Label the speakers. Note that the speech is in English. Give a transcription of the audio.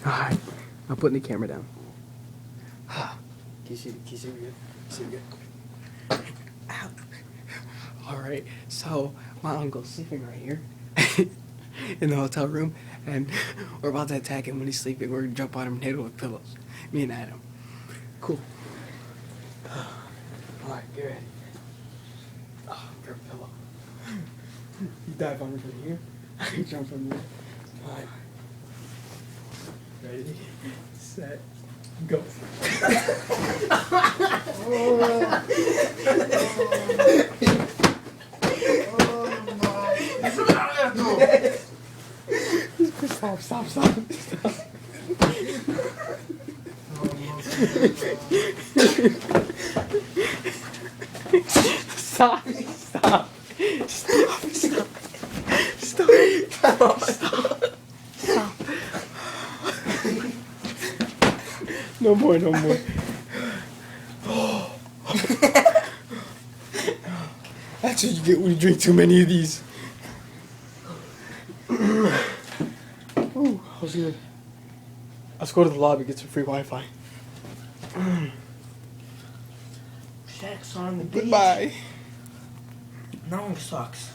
Speaker 1: Alright, I'm putting the camera down.
Speaker 2: Can you see me good? Can you see me good?
Speaker 1: Ow. Alright, so my uncle's sleeping right here in the hotel room, and we're about to attack him when he's sleeping. We're gonna jump on him and hit him with pillows. Me and Adam. Cool. Alright, get ready. Oh, grab a pillow. You dive on me from here. I jump from there. Alright. Ready, set, go. Stop. Stop. No more. That's what you get when you drink too many of these. Ooh, that was good. Let's go to the lobby, get some free Wi-Fi.
Speaker 3: Sex on the beach.
Speaker 1: Goodbye.
Speaker 3: No one sucks.